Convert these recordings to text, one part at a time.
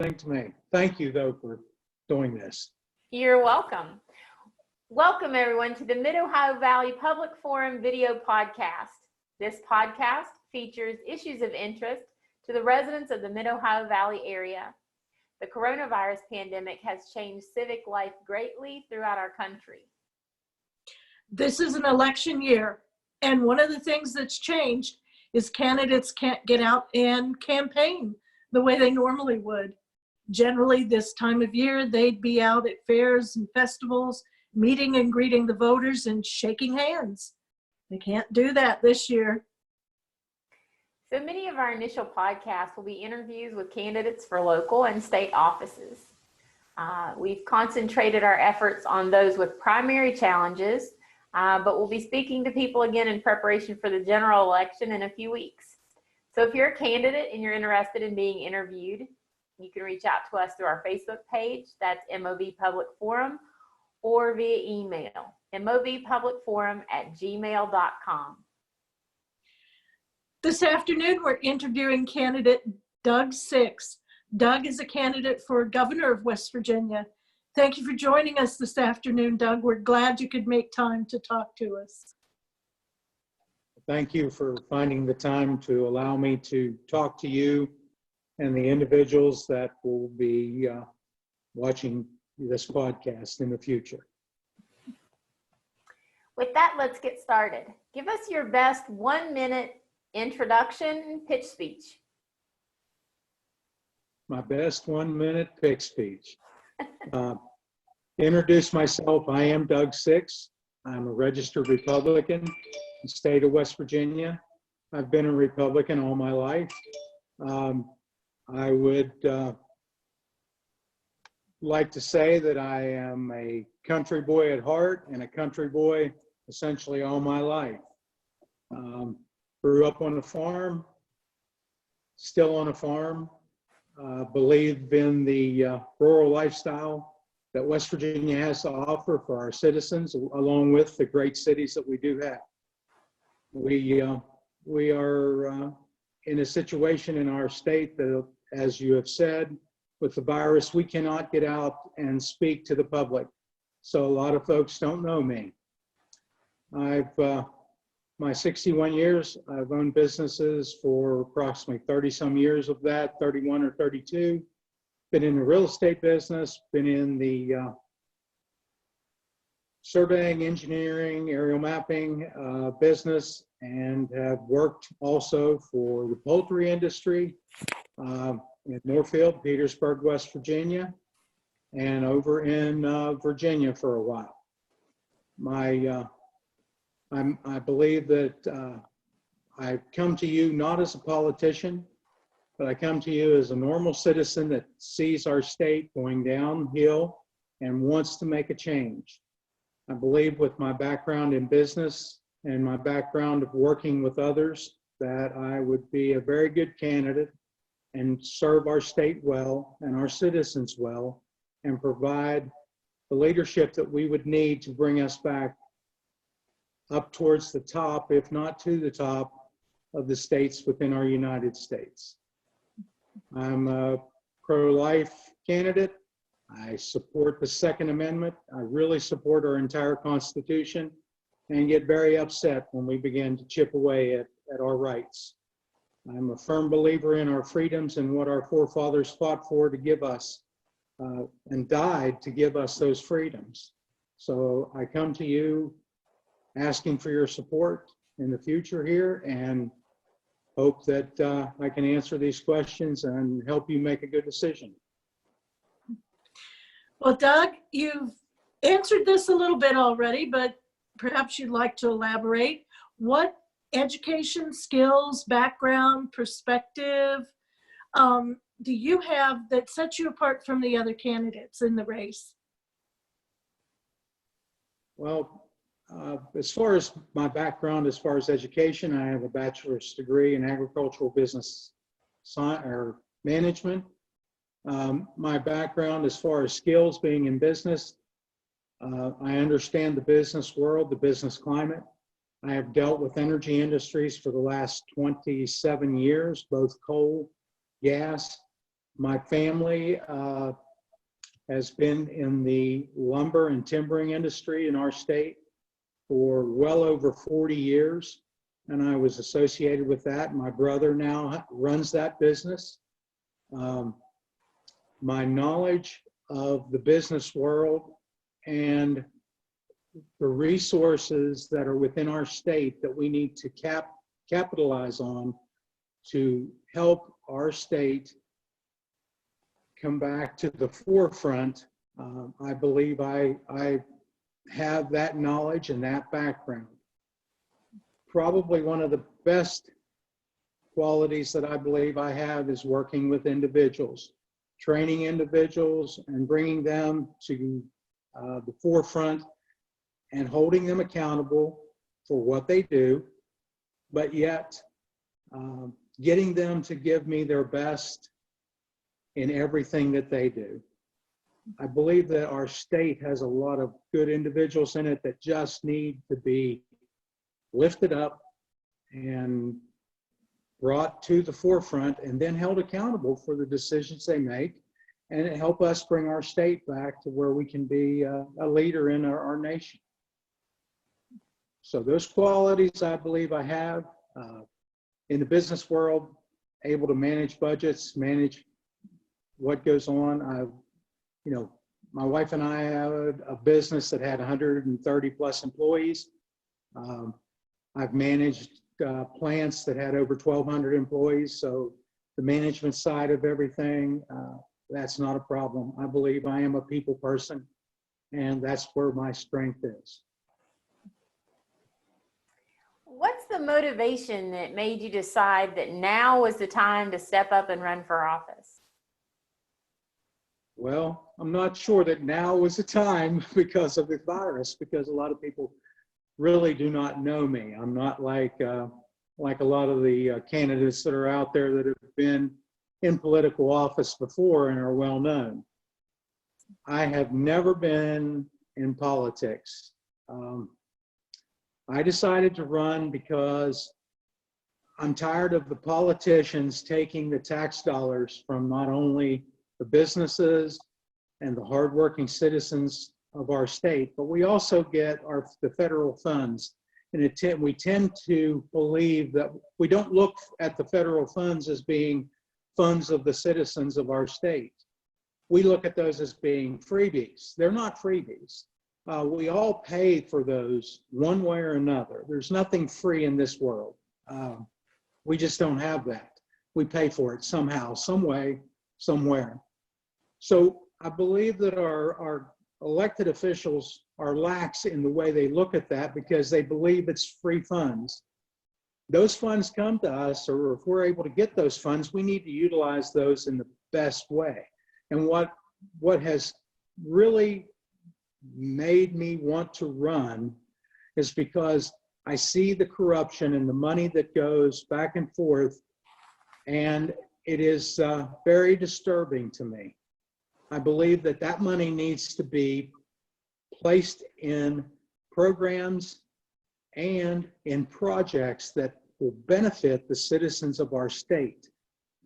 to me. Thank you, though, for doing this. You're welcome. Welcome, everyone, to the Mid-Ohio Valley Public Forum video podcast. This podcast features issues of interest to the residents of the Mid-Ohio Valley area. The coronavirus pandemic has changed civic life greatly throughout our country. This is an election year, and one of the things that's changed is candidates can't get out and campaign the way they normally would. Generally, this time of year, they'd be out at fairs and festivals, meeting and greeting the voters and shaking hands. They can't do that this year. So many of our initial podcasts will be interviews with candidates for local and state offices. We've concentrated our efforts on those with primary challenges, but we'll be speaking to people again in preparation for the general election in a few weeks. So if you're a candidate and you're interested in being interviewed, you can reach out to us through our Facebook page, that's MOV Public Forum, or via email, movpublicforum@gmail.com. This afternoon, we're interviewing candidate Doug Six. Doug is a candidate for governor of West Virginia. Thank you for joining us this afternoon, Doug. We're glad you could make time to talk to us. Thank you for finding the time to allow me to talk to you and the individuals that will be watching this podcast in the future. With that, let's get started. Give us your best 1-minute introduction pitch speech. My best 1-minute pitch speech. Introduce myself. I am Doug Six. I'm a registered Republican in the state of West Virginia. I've been a Republican all my life. I would like to say that I am a country boy at heart and a country boy essentially all my life. Grew up on a farm, still on a farm, believe in the rural lifestyle that West Virginia has to offer for our citizens, along with the great cities that we do have. We are in a situation in our state that, as you have said, with the virus, we cannot get out and speak to the public. So a lot of folks don't know me. My 61 years, I've owned businesses for approximately 30 some years of that, 31 or 32. Been in the real estate business, been in the surveying, engineering, aerial mapping business, and have worked also for the poultry industry in Moorfield, Petersburg, West Virginia, and over in Virginia for a while. I believe that I come to you not as a politician, but I come to you as a normal citizen that sees our state going downhill and wants to make a change. I believe with my background in business and my background of working with others that I would be a very good candidate and serve our state well and our citizens well and provide the leadership that we would need to bring us back up towards the top, if not to the top, of the states within our United States. I'm a pro-life candidate. I support the Second Amendment. I really support our entire Constitution and get very upset when we begin to chip away at our rights. I'm a firm believer in our freedoms and what our forefathers fought for to give us and died to give us those freedoms. So I come to you asking for your support in the future here and hope that I can answer these questions and help you make a good decision. Well, Doug, you've answered this a little bit already, but perhaps you'd like to elaborate. What education, skills, background, perspective do you have that sets you apart from the other candidates in the race? Well, as far as my background, as far as education, I have a bachelor's degree in agricultural business science or management. My background as far as skills being in business, I understand the business world, the business climate. I have dealt with energy industries for the last 27 years, both coal, gas, My family has been in the lumber and timbering industry in our state for well over 40 years, and I was associated with that. My brother now runs that business. My knowledge of the business world and the resources that are within our state that we need to capitalize on to help our state come back to the forefront. I believe I have that knowledge and that background. Probably one of the best qualities that I believe I have is working with individuals, training individuals and bringing them to the forefront and holding them accountable for what they do, but yet getting them to give me their best in everything that they do. I believe that our state has a lot of good individuals in it that just need to be lifted up and brought to the forefront and then held accountable for the decisions they make, and help us bring our state back to where we can be a leader in our nation. So those qualities I believe I have. In the business world, able to manage budgets, manage what goes on. My wife and I have a business that had 130 plus employees. I've managed plants that had over 1,200 employees. So the management side of everything, that's not a problem. I believe I am a people person, and that's where my strength is. What's the motivation that made you decide that now was the time to step up and run for office? Well, I'm not sure that now was the time because of the virus, because a lot of people really do not know me. I'm not like a lot of the candidates that are out there that have been in political office before and are well known. I have never been in politics. I decided to run because I'm tired of the politicians taking the tax dollars from not only the businesses and the hardworking citizens of our state, but we also get the federal funds. And we tend to believe that we don't look at the federal funds as being funds of the citizens of our state. We look at those as being freebies. They're not freebies. We all pay for those one way or another. There's nothing free in this world. We just don't have that. We pay for it somehow, some way, somewhere. So I believe that our elected officials are lax in the way they look at that because they believe it's free funds. Those funds come to us, or if we're able to get those funds, we need to utilize those in the best way. And what has really made me want to run is because I see the corruption and the money that goes back and forth, and it is very disturbing to me. I believe that that money needs to be placed in programs and in projects that will benefit the citizens of our state,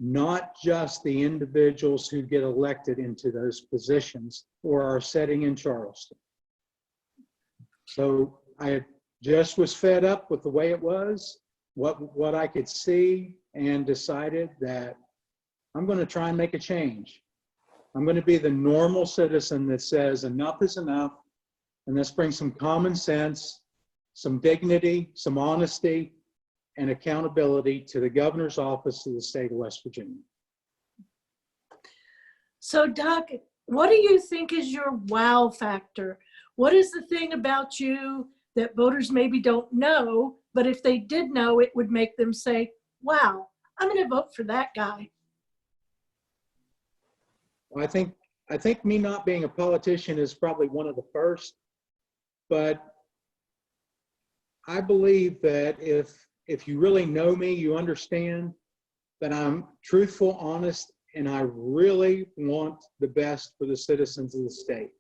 not just the individuals who get elected into those positions or are sitting in Charleston. So I just was fed up with the way it was, what I could see, and decided that I'm going to try and make a change. I'm going to be the normal citizen that says enough is enough, and let's bring some common sense, some dignity, some honesty, and accountability to the governor's office of the state of West Virginia. So Doc, what do you think is your wow factor? What is the thing about you that voters maybe don't know, but if they did know, it would make them say, wow, I'm going to vote for that guy? Well, I think me not being a politician is probably one of the first, but I believe that if you really know me, you understand that I'm truthful, honest, and I really want the best for the citizens of the state.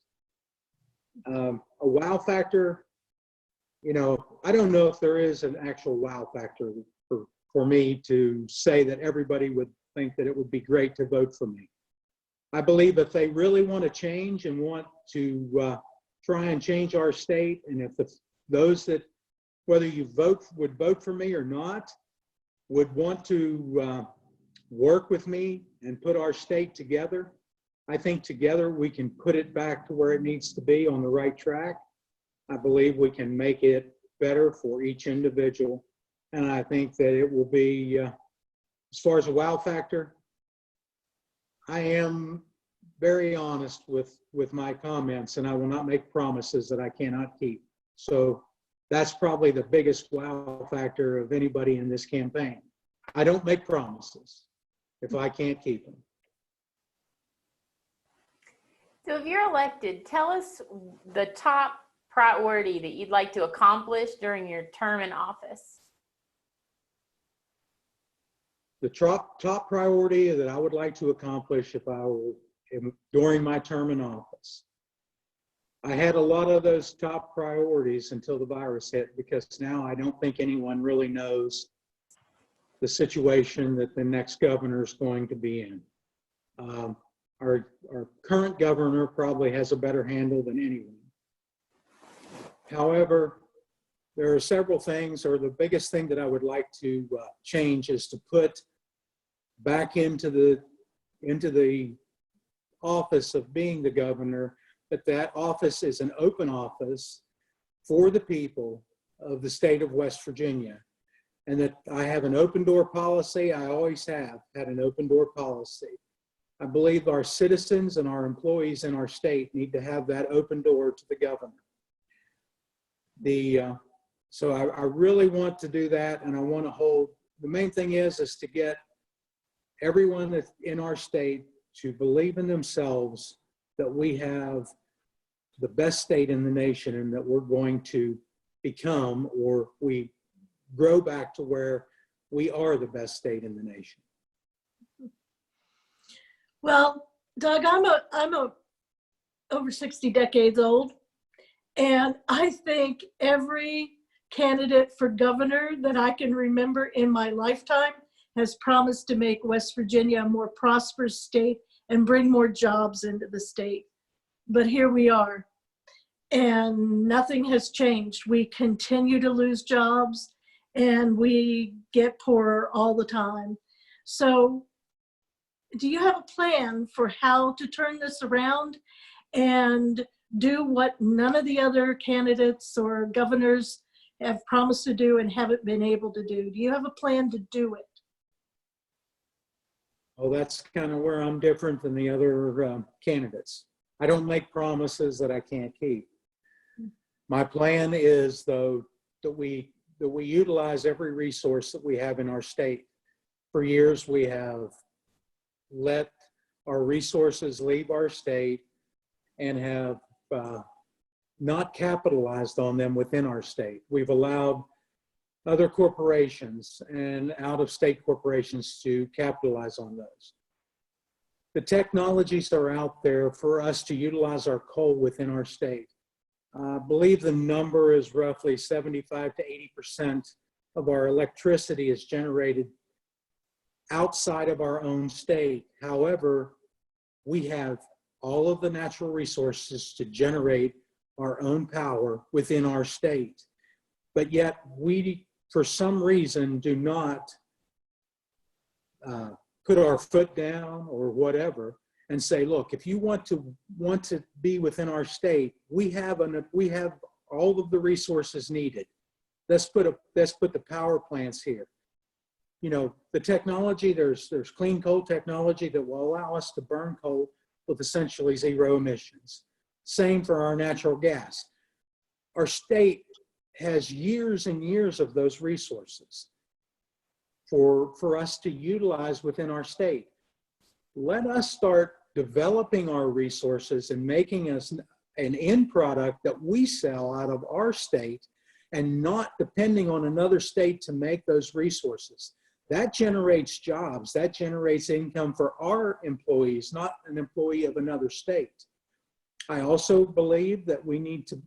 A wow factor, I don't know if there is an actual wow factor for me to say that everybody would think that it would be great to vote for me. I believe if they really want to change and want to try and change our state, and if those that, whether you would vote for me or not, would want to work with me and put our state together, I think together we can put it back to where it needs to be on the right track. I believe we can make it better for each individual. And I think that it will be, as far as a wow factor, I am very honest with my comments, and I will not make promises that I cannot keep. So that's probably the biggest wow factor of anybody in this campaign. I don't make promises if I can't keep them. So if you're elected, tell us the top priority that you'd like to accomplish during your term in office. The top priority that I would like to accomplish if I were during my term in office. I had a lot of those top priorities until the virus hit, because now I don't think anyone really knows the situation that the next governor is going to be in. Our current governor probably has a better handle than anyone. However, there are several things, or the biggest thing that I would like to change is to put back into the office of being the governor, that office is an open office for the people of the state of West Virginia, and that I have an open door policy. I always have had an open door policy. I believe our citizens and our employees in our state need to have that open door to the governor. So I really want to do that, and I want to hold, the main thing is to get everyone that's in our state to believe in themselves that we have the best state in the nation, and that we're going to become, or we grow back to where we are the best state in the nation. Well, Doug, I'm over 60 decades old, and I think every candidate for governor that I can remember in my lifetime has promised to make West Virginia a more prosperous state and bring more jobs into the state. But here we are, and nothing has changed. We continue to lose jobs, and we get poorer all the time. So do you have a plan for how to turn this around and do what none of the other candidates or governors have promised to do and haven't been able to do? Do you have a plan to do it? Oh, that's kind of where I'm different than the other candidates. I don't make promises that I can't keep. My plan is, though, that we utilize every resource that we have in our state. For years, we have let our resources leave our state and have not capitalized on them within our state. We've allowed other corporations and out-of-state corporations to capitalize on those. The technologies are out there for us to utilize our coal within our state. I believe the number is roughly 75 to 80% of our electricity is generated outside of our own state. However, we have all of the natural resources to generate our own power within our state. But yet we, for some reason, do not put our foot down or whatever and say, look, if you want to be within our state, we have all of the resources needed. Let's put the power plants here. You know, the technology, there's clean coal technology that will allow us to burn coal with essentially zero emissions. Same for our natural gas. Our state has years and years of those resources for us to utilize within our state. Let us start developing our resources and making us an end product that we sell out of our state, and not depending on another state to make those resources. That generates jobs, that generates income for our employees, not an employee of another state. I also believe that we need to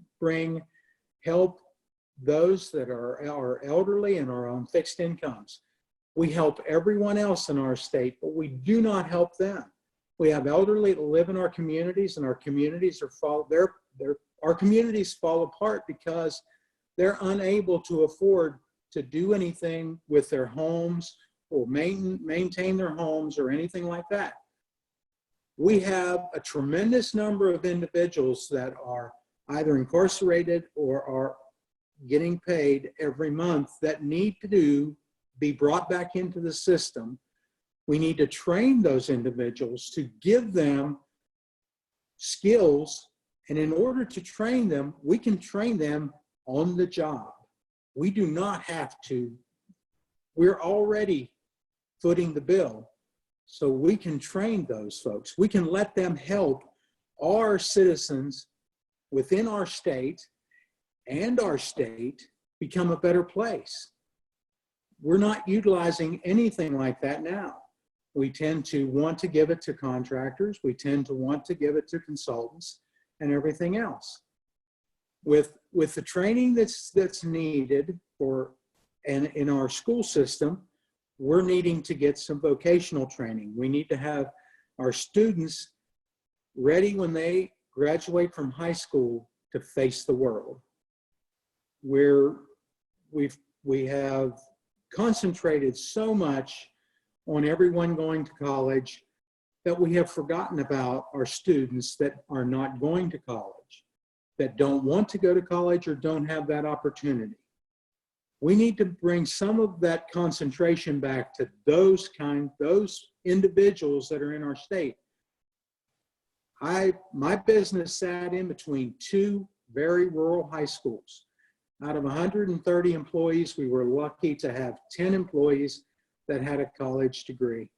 help those that are elderly and are on fixed incomes. We help everyone else in our state, but we do not help them. We have elderly that live in our communities, and our communities our communities fall apart because they're unable to afford to do anything with their homes or maintain their homes or anything like that. We have a tremendous number of individuals that are either incarcerated or are getting paid every month that need to be brought back into the system. We need to train those individuals to give them skills. And in order to train them, we can train them on the job. We do not have to. We're already footing the bill. So we can train those folks. We can let them help our citizens within our state and our state become a better place. We're not utilizing anything like that now. We tend to want to give it to contractors. We tend to want to give it to consultants and everything else. With the training that's needed and in our school system, we're needing to get some vocational training. We need to have our students ready when they graduate from high school to face the world. We have concentrated so much on everyone going to college that we have forgotten about our students that are not going to college, that don't want to go to college or don't have that opportunity. We need to bring some of that concentration back to those individuals that are in our state. My business sat in between two very rural high schools. Out of 130 employees, we were lucky to have 10 employees that had a college degree.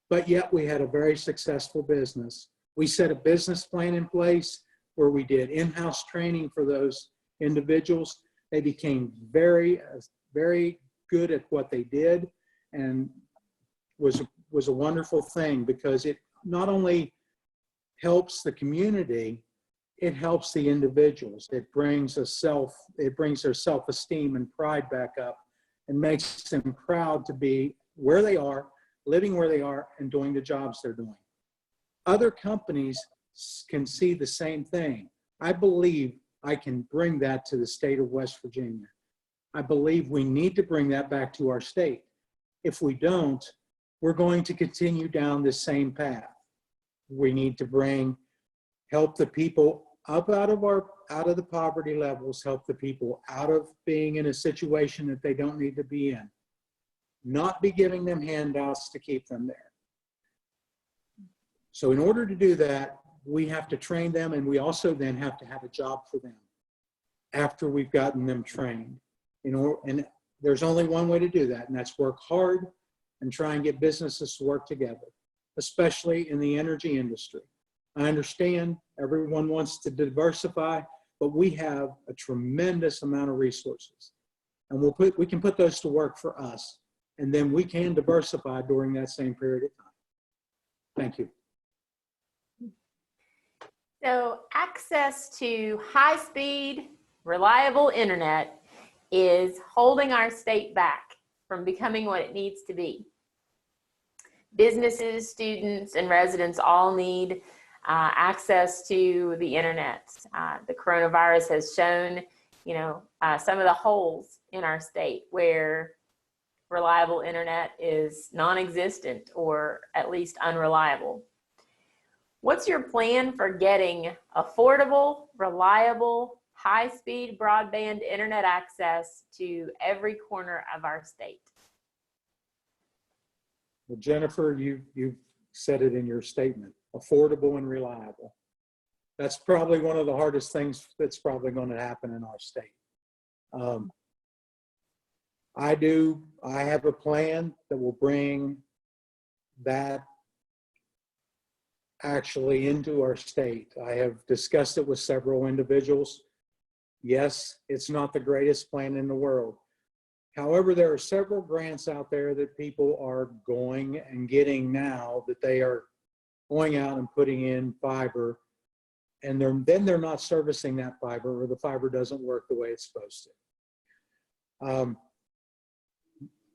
But yet we had a very successful business. We set a business plan in place where we did in-house training for those individuals. They became very, very good at what they did, and was a wonderful thing because it not only helps the community, it helps the individuals. It brings their self-esteem and pride back up and makes them proud to be where they are, living where they are, and doing the jobs they're doing. Other companies can see the same thing. I believe I can bring that to the state of West Virginia. I believe we need to bring that back to our state. If we don't, we're going to continue down the same path. We need to help the people up out of the poverty levels, help the people out of being in a situation that they don't need to be in. Not be giving them handouts to keep them there. So in order to do that, we have to train them, and we also then have to have a job for them after we've gotten them trained. And there's only one way to do that, and that's work hard and try and get businesses to work together, especially in the energy industry. I understand everyone wants to diversify, but we have a tremendous amount of resources, and we can put those to work for us, and then we can diversify during that same period of time. Thank you. So access to high-speed, reliable internet is holding our state back from becoming what it needs to be. Businesses, students, and residents all need access to the internet. The coronavirus has shown, some of the holes in our state where reliable internet is non-existent or at least unreliable. What's your plan for getting affordable, reliable, high-speed broadband internet access to every corner of our state? Well, Jennifer, you've said it in your statement, affordable and reliable. That's probably one of the hardest things that's probably going to happen in our state. I have a plan that will bring that actually into our state. I have discussed it with several individuals. Yes, it's not the greatest plan in the world. However, there are several grants out there that people are going and getting now that they are going out and putting in fiber, and then they're not servicing that fiber, or the fiber doesn't work the way it's supposed to.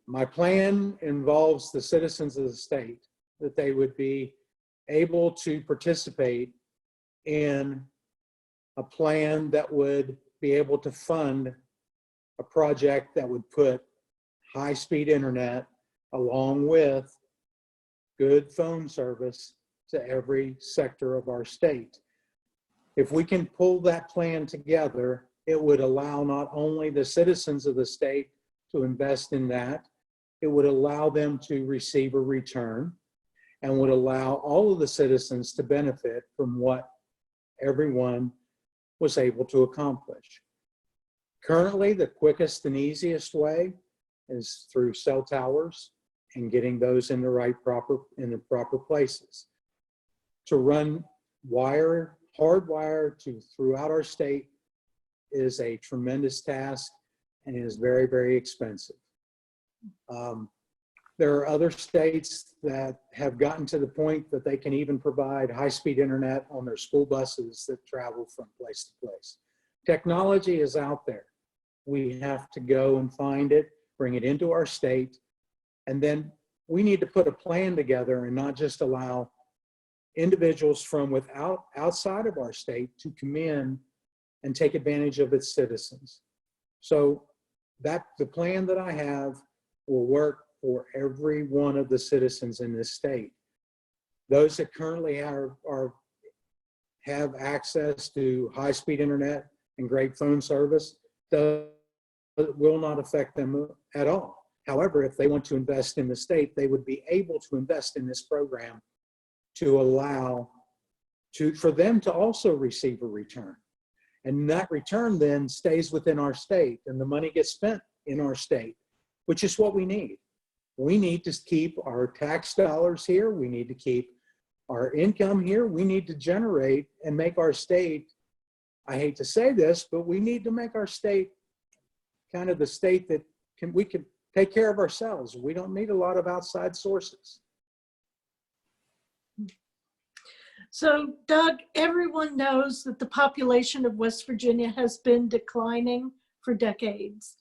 My plan involves the citizens of the state, that they would be able to participate in a plan that would be able to fund a project that would put high-speed internet along with good phone service to every sector of our state. If we can pull that plan together, it would allow not only the citizens of the state to invest in that, it would allow them to receive a return and would allow all of the citizens to benefit from what everyone was able to accomplish. Currently, the quickest and easiest way is through cell towers and getting those in the proper places. To run hardwire throughout our state is a tremendous task and is very, very expensive. There are other states that have gotten to the point that they can even provide high-speed internet on their school buses that travel from place to place. Technology is out there. We have to go and find it, bring it into our state, and then we need to put a plan together and not just allow individuals from outside of our state to come in and take advantage of its citizens. So the plan that I have will work for every one of the citizens in this state. Those that currently have access to high-speed internet and great phone service will not affect them at all. However, if they want to invest in the state, they would be able to invest in this program to allow for them to also receive a return. And that return then stays within our state and the money gets spent in our state, which is what we need. We need to keep our tax dollars here. We need to keep our income here. We need to generate and make our state, I hate to say this, but we need to make our state kind of the state that we can take care of ourselves. We don't need a lot of outside sources. So Doug, everyone knows that the population of West Virginia has been declining for decades.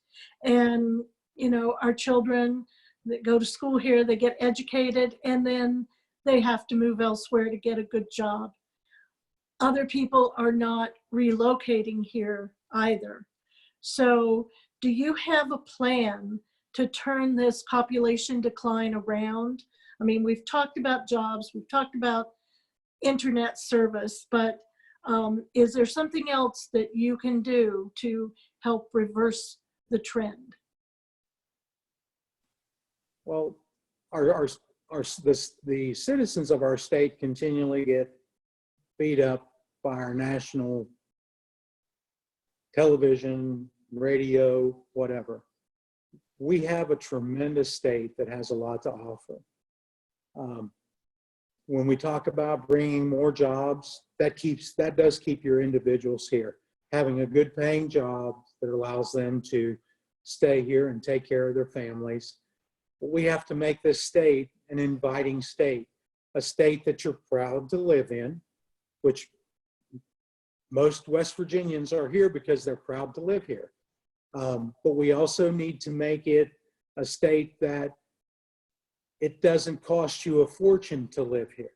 And, you know, our children that go to school here, they get educated, and then they have to move elsewhere to get a good job. Other people are not relocating here either. So do you have a plan to turn this population decline around? I mean, we've talked about jobs, we've talked about internet service, but is there something else that you can do to help reverse the trend? Well, the citizens of our state continually get beat up by our national television, radio, whatever. We have a tremendous state that has a lot to offer. When we talk about bringing more jobs, that does keep your individuals here. Having a good paying job that allows them to stay here and take care of their families. But we have to make this state an inviting state, a state that you're proud to live in, which most West Virginians are here because they're proud to live here. But we also need to make it a state that it doesn't cost you a fortune to live here.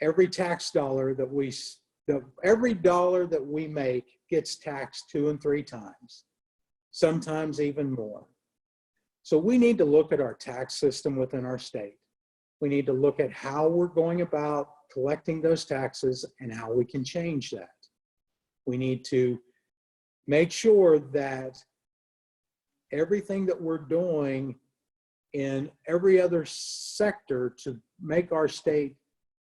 Every tax dollar every dollar that we make gets taxed 2 and 3 times, sometimes even more. So we need to look at our tax system within our state. We need to look at how we're going about collecting those taxes and how we can change that. We need to make sure that everything that we're doing in every other sector to make our state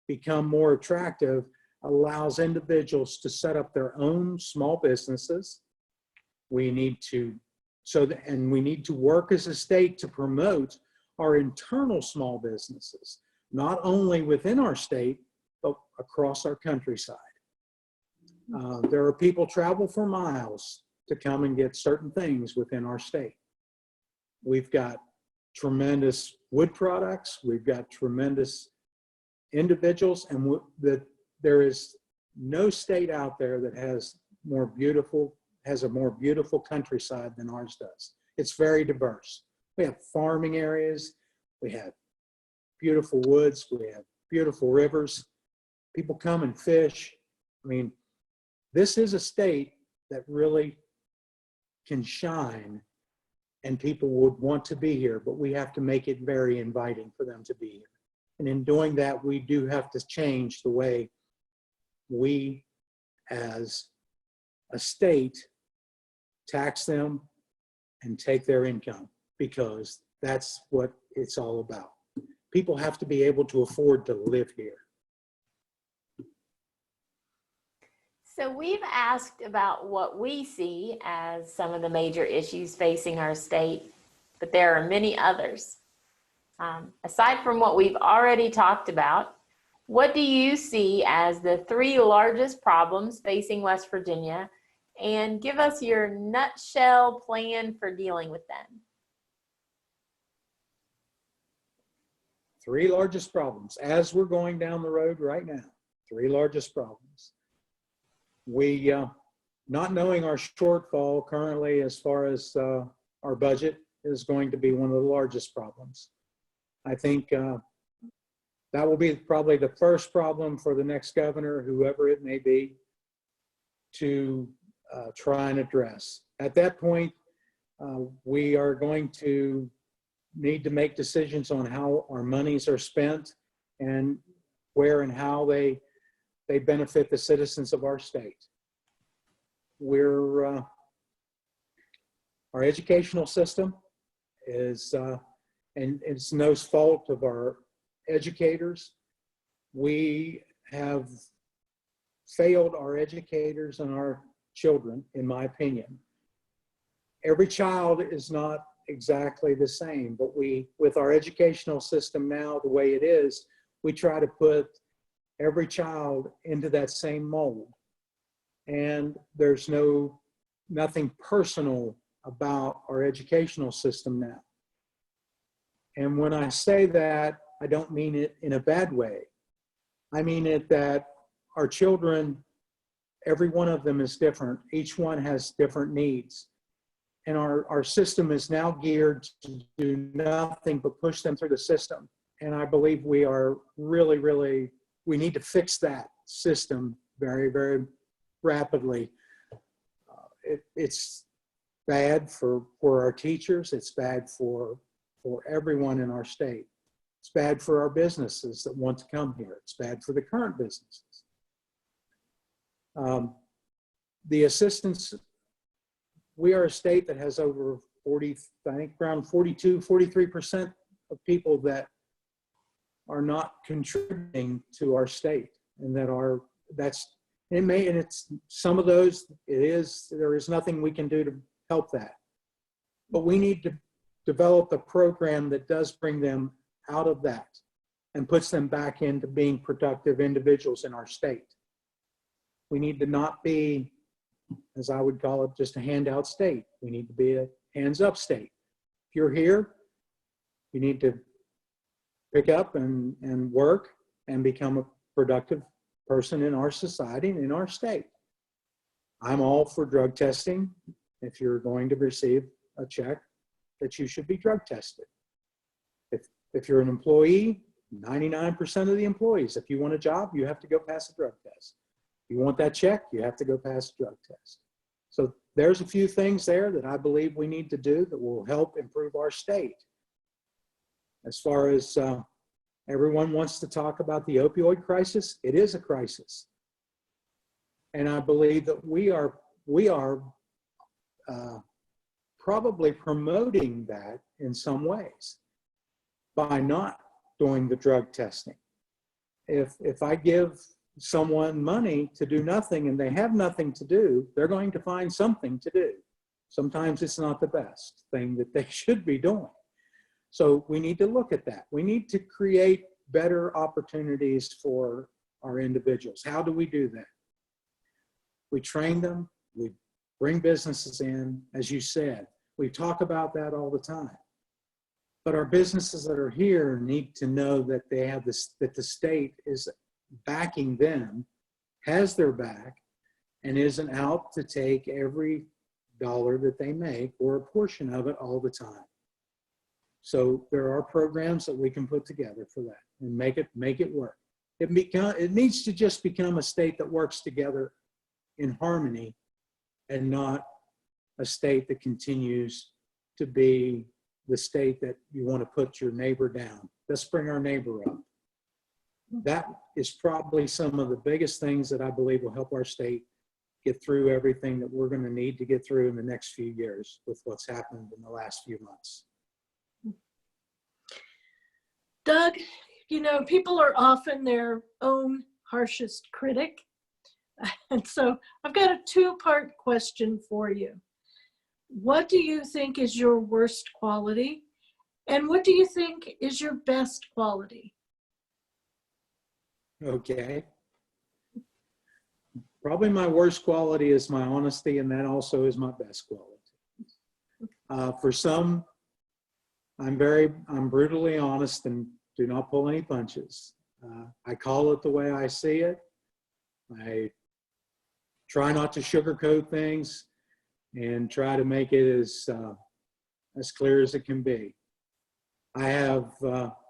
become more attractive allows individuals to set up their own small businesses. We need to we need to work as a state to promote our internal small businesses, not only within our state, but across our countryside. There are people travel for miles to come and get certain things within our state. We've got tremendous wood products. We've got tremendous individuals, and there is no state out there that has a more beautiful countryside than ours does. It's very diverse. We have farming areas. We have beautiful woods. We have beautiful rivers. People come and fish. I mean, this is a state that really can shine, and people would want to be here, but we have to make it very inviting for them to be here. And in doing that, we do have to change the way we as a state tax them and take their income, because that's what it's all about. People have to be able to afford to live here. So we've asked about what we see as some of the major issues facing our state, but there are many others. Aside from what we've already talked about, what do you see as the 3 largest problems facing West Virginia? And give us your nutshell plan for dealing with them. 3 largest problems as we're going down the road right now. 3 largest problems. We, not knowing our shortfall currently as far as our budget is going to be one of the largest problems. I think that will be probably the first problem for the next governor, whoever it may be, to try and address. At that point, we are going to need to make decisions on how our monies are spent and where and how they benefit the citizens of our state. Our educational system is, and it's no fault of our educators. We have failed our educators and our children, in my opinion. Every child is not exactly the same, but with our educational system now, the way it is, we try to put every child into that same mold. And there's nothing personal about our educational system now. And when I say that, I don't mean it in a bad way. I mean it that our children, every one of them is different. Each one has different needs. And our system is now geared to do nothing but push them through the system. And I believe we are really, we need to fix that system very, very rapidly. It's bad for our teachers. It's bad for everyone in our state. It's bad for our businesses that want to come here. It's bad for the current businesses. The assistance, we are a state that has over 40, I think around 42, 43% of people that are not contributing to our state, and and it's some of those, there is nothing we can do to help that. But we need to develop a program that does bring them out of that and puts them back into being productive individuals in our state. We need to not be, as I would call it, just a handout state. We need to be a hands-up state. If you're here, you need to pick up and work and become a productive person in our society and in our state. I'm all for drug testing. If you're going to receive a check, that you should be drug tested. If you're an employee, 99% of the employees, if you want a job, you have to go pass a drug test. If you want that check, you have to go pass a drug test. So there's a few things there that I believe we need to do that will help improve our state. As far as everyone wants to talk about the opioid crisis, it is a crisis. And I believe that we are probably promoting that in some ways by not doing the drug testing. If I give someone money to do nothing and they have nothing to do, they're going to find something to do. Sometimes it's not the best thing that they should be doing. So we need to look at that. We need to create better opportunities for our individuals. How do we do that? We train them, we bring businesses in, as you said. We talk about that all the time. But our businesses that are here need to know that they have this, that the state is backing them, has their back, and isn't out to take every dollar that they make or a portion of it all the time. So there are programs that we can put together for that and make it work. It needs to just become a state that works together in harmony and not a state that continues to be the state that you want to put your neighbor down. Let's bring our neighbor up. That is probably some of the biggest things that I believe will help our state get through everything that we're going to need to get through in the next few years with what's happened in the last few months. Doug, you know, people are often their own harshest critic. And so I've got a two-part question for you. What do you think is your worst quality? And what do you think is your best quality? Okay. Probably my worst quality is my honesty, and that also is my best quality. For some, I'm brutally honest and do not pull any punches. I call it the way I see it. I try not to sugarcoat things and try to make it as clear as it can be. I have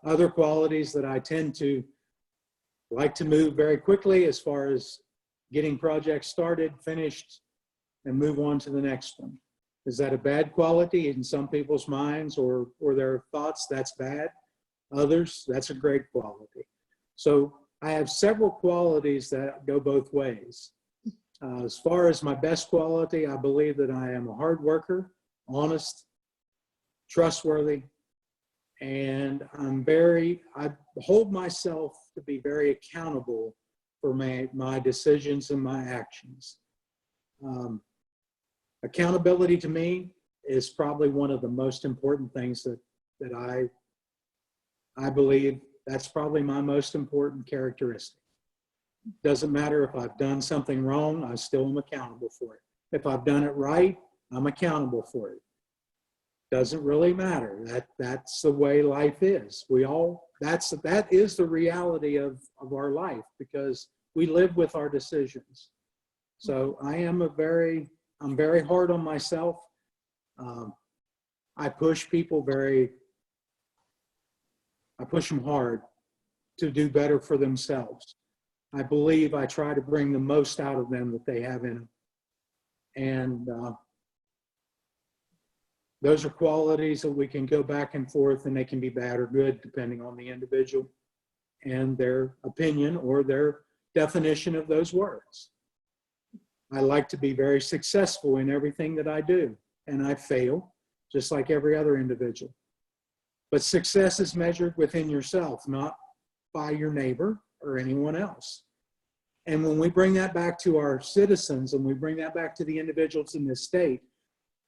other qualities that I tend to like to move very quickly as far as getting projects started, finished, and move on to the next one. Is that a bad quality in some people's minds or their thoughts? That's bad. Others, that's a great quality. So I have several qualities that go both ways. As far as my best quality, I believe that I am a hard worker, honest, trustworthy, and I hold myself to be very accountable for my decisions and my actions. Accountability to me is probably one of the most important things that I believe that's probably my most important characteristic. Doesn't matter if I've done something wrong, I still am accountable for it. If I've done it right, I'm accountable for it. Doesn't really matter. That's the way life is. That is the reality of our life because we live with our decisions. So I'm very hard on myself. I push people I push them hard to do better for themselves. I believe I try to bring the most out of them that they have in them. And those are qualities that we can go back and forth, and they can be bad or good depending on the individual and their opinion or their definition of those words. I like to be very successful in everything that I do, and I fail just like every other individual. But success is measured within yourself, not by your neighbor or anyone else. And when we bring that back to our citizens and we bring that back to the individuals in this state,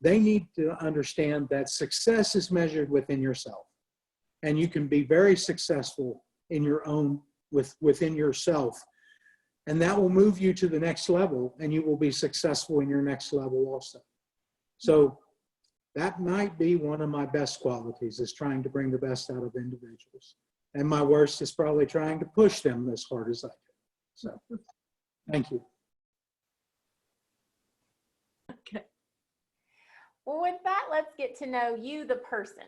they need to understand that success is measured within yourself. And you can be very successful in your own, within yourself. And that will move you to the next level, and you will be successful in your next level also. So that might be one of my best qualities, is trying to bring the best out of individuals. And my worst is probably trying to push them as hard as I can. So, thank you. Okay. Well, with that, let's get to know you, the person.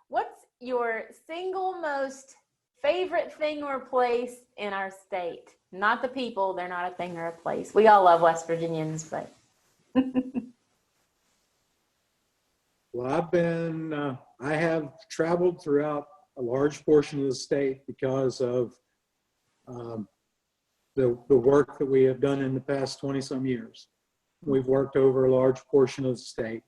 What's your single most favorite thing or place in our state? Not the people, they're not a thing or a place. We all love West Virginians, but. Well, I have traveled throughout a large portion of the state because of the work that we have done in the past 20-some years. We've worked over a large portion of the state.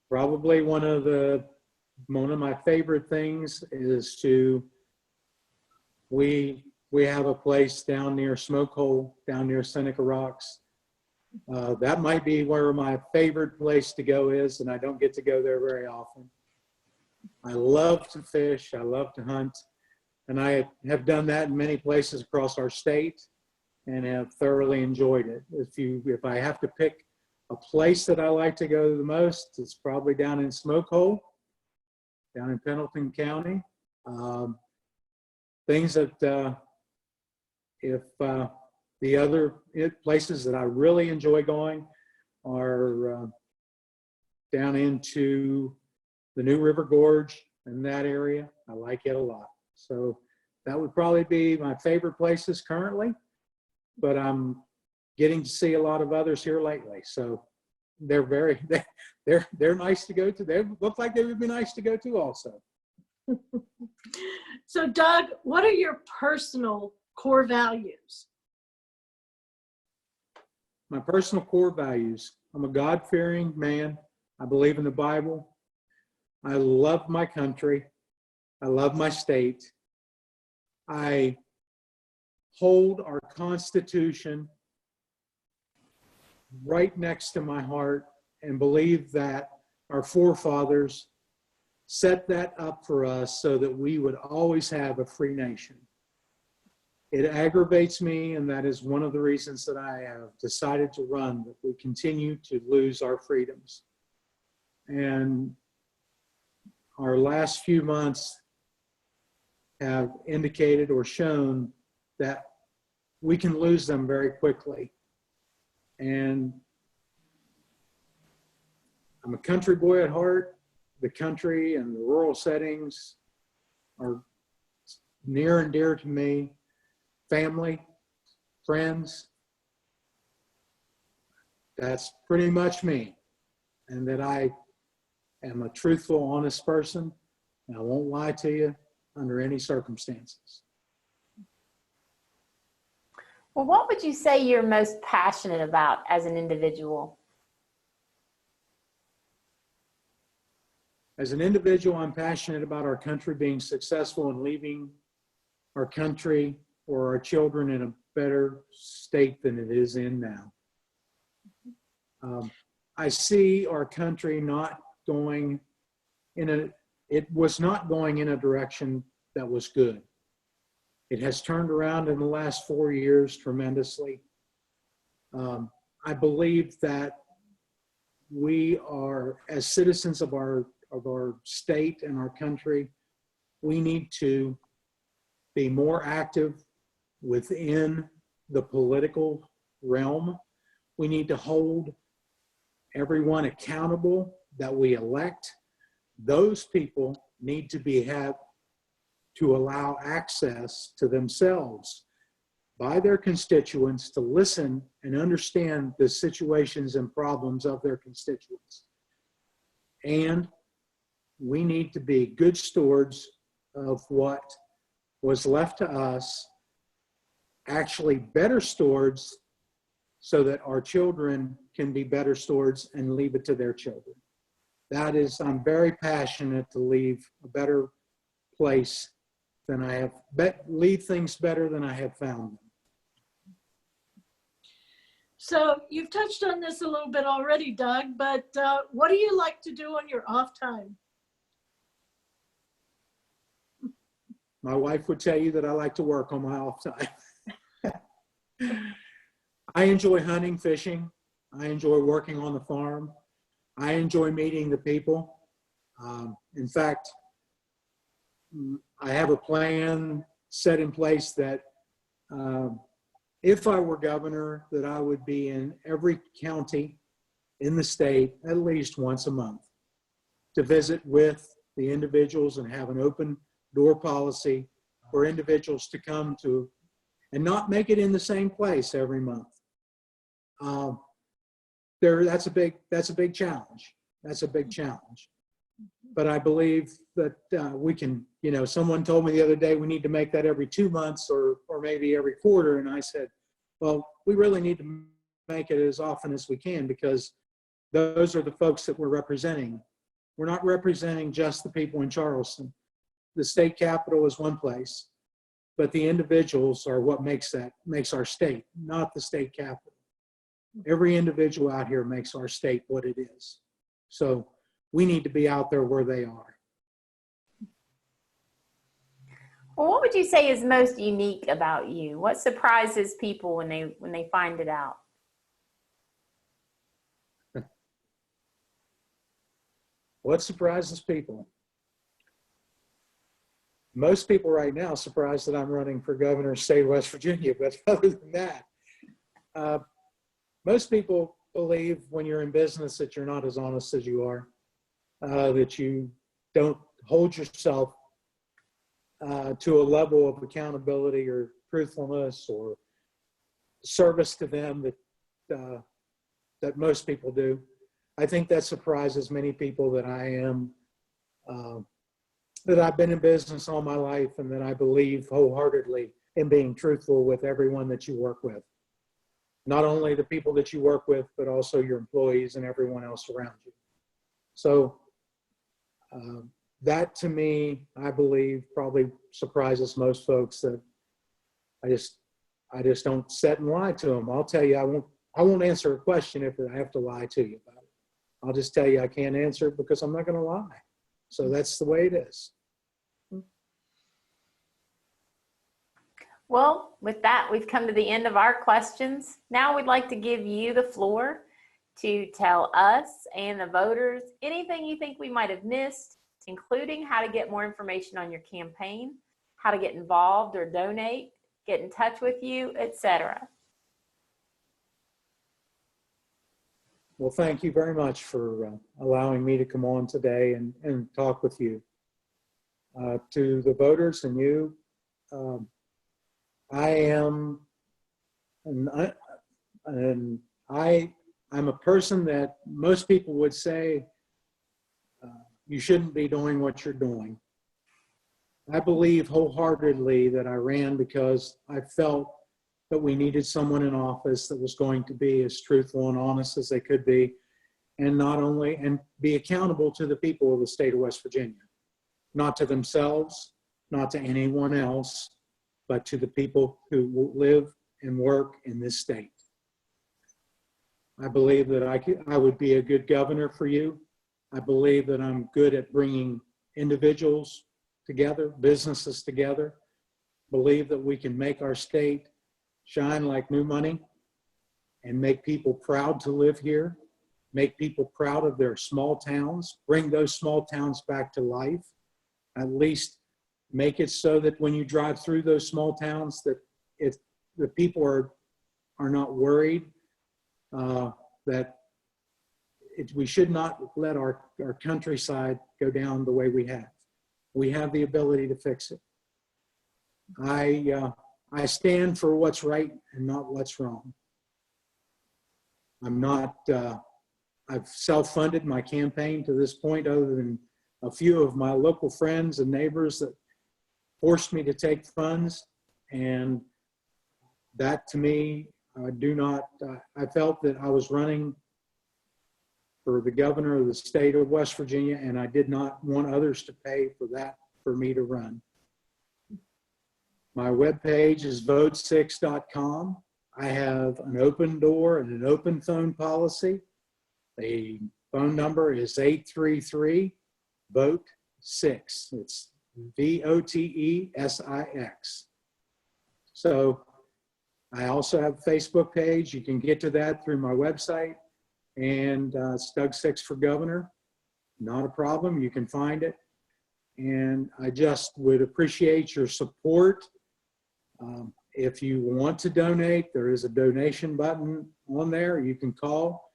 Probably one of my favorite things is we have a place down near Smoke Hole, down near Seneca Rocks. That might be where my favorite place to go is, and I don't get to go there very often. I love to fish, I love to hunt, and I have done that in many places across our state and have thoroughly enjoyed it. If I have to pick a place that I like to go the most, it's probably down in Smoke Hole, down in Pendleton County. Things that if the other places that I really enjoy going are down into the New River Gorge and that area. I like it a lot. So that would probably be my favorite places currently, but I'm getting to see a lot of others here lately. So they're nice to go to. They look like they would be nice to go to also. So Doug, what are your personal core values? My personal core values: I'm a God-fearing man. I believe in the Bible. I love my country. I love my state. I hold our Constitution right next to my heart and believe that our forefathers set that up for us so that we would always have a free nation. It aggravates me, and that is one of the reasons that I have decided to run, that we continue to lose our freedoms. And our last few months have indicated or shown that we can lose them very quickly. And I'm a country boy at heart. The country and the rural settings are near and dear to me. Family, friends, that's pretty much me. And that I am a truthful, honest person, and I won't lie to you under any circumstances. Well, what would you say you're most passionate about as an individual? As an individual, I'm passionate about our country being successful and leaving our country or our children in a better state than it is in now. I see our country not going it was not going in a direction that was good. It has turned around in the last 4 years tremendously. I believe that we are, as citizens of our state and our country, we need to be more active within the political realm. We need to hold everyone accountable that we elect. Those people need to allow access to themselves by their constituents to listen and understand the situations and problems of their constituents. And we need to be good stewards of what was left to us, actually better stewards, so that our children can be better stewards and leave it to their children. That is, I'm very passionate to leave a better place than I have, leave things better than I have found them. So you've touched on this a little bit already, Doug, but what do you like to do on your off time? My wife would tell you that I like to work on my off time. I enjoy hunting, fishing. I enjoy working on the farm. I enjoy meeting the people. In fact, I have a plan set in place that if I were governor, that I would be in every county in the state at least once a month to visit with the individuals and have an open door policy for individuals to come to, and not make it in the same place every month. That's a big challenge. That's a big challenge. But I believe that we can, someone told me the other day we need to make that every 2 months or maybe every quarter. And I said, well, we really need to make it as often as we can, because those are the folks that we're representing. We're not representing just the people in Charleston. The state capital is one place, but the individuals are what makes our state, not the state capital. Every individual out here makes our state what it is. So we need to be out there where they are. Well, what would you say is most unique about you? What surprises people when they find it out? What surprises people? Most people right now are surprised that I'm running for governor of the state of West Virginia, but other than that, most people believe when you're in business that you're not as honest as you are, that you don't hold yourself to a level of accountability or truthfulness or service to them that most people do. I think that surprises many people that that I've been in business all my life, and that I believe wholeheartedly in being truthful with everyone that you work with. Not only the people that you work with, but also your employees and everyone else around you. So that to me, I believe, probably surprises most folks, that I just don't sit and lie to them. I'll tell you, I won't answer a question if I have to lie to you about it. I'll just tell you I can't answer it because I'm not going to lie. So that's the way it is. Well, with that, we've come to the end of our questions. Now we'd like to give you the floor to tell us and the voters anything you think we might have missed, including how to get more information on your campaign, how to get involved or donate, get in touch with you, etc. Well, thank you very much for allowing me to come on today and talk with you. To the voters and you, I'm a person that most people would say you shouldn't be doing what you're doing. I believe wholeheartedly that I ran because I felt that we needed someone in office that was going to be as truthful and honest as they could be, and be accountable to the people of the state of West Virginia, not to themselves, not to anyone else, but to the people who live and work in this state. I believe that I would be a good governor for you. I believe that I'm good at bringing individuals together, businesses together. Believe that we can make our state shine like new money and make people proud to live here, make people proud of their small towns, bring those small towns back to life, at least make it so that when you drive through those small towns that if the people are not worried, we should not let our countryside go down the way we have. We have the ability to fix it. I stand for what's right and not what's wrong. I've self-funded my campaign to this point, other than a few of my local friends and neighbors that forced me to take funds. And that to me, I felt that I was running for the governor of the state of West Virginia, and I did not want others to pay for that for me to run. My webpage is vote6.com. I have an open door and an open phone policy. The phone number is 833-VOTE-6. It's VOTESIX. So I also have a Facebook page. You can get to that through my website, and it's Doug Six for Governor. Not a problem. You can find it. And I just would appreciate your support. If you want to donate, there is a donation button on there. You can call.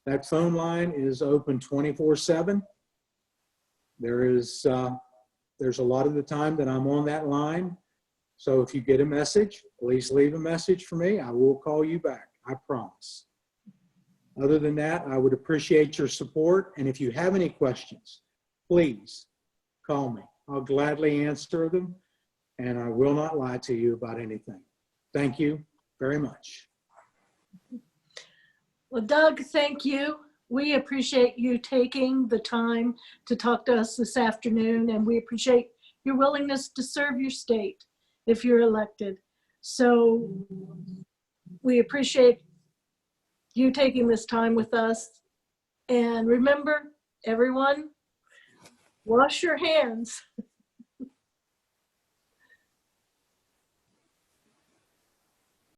That phone line is open 24/7. There's a lot of the time that I'm on that line. So if you get a message, please leave a message for me. I will call you back. I promise. Other than that, I would appreciate your support. And if you have any questions, please call me. I'll gladly answer them, and I will not lie to you about anything. Thank you very much. Well, Doug, thank you. We appreciate you taking the time to talk to us this afternoon, and we appreciate your willingness to serve your state if you're elected. So we appreciate you taking this time with us. And remember, everyone, wash your hands.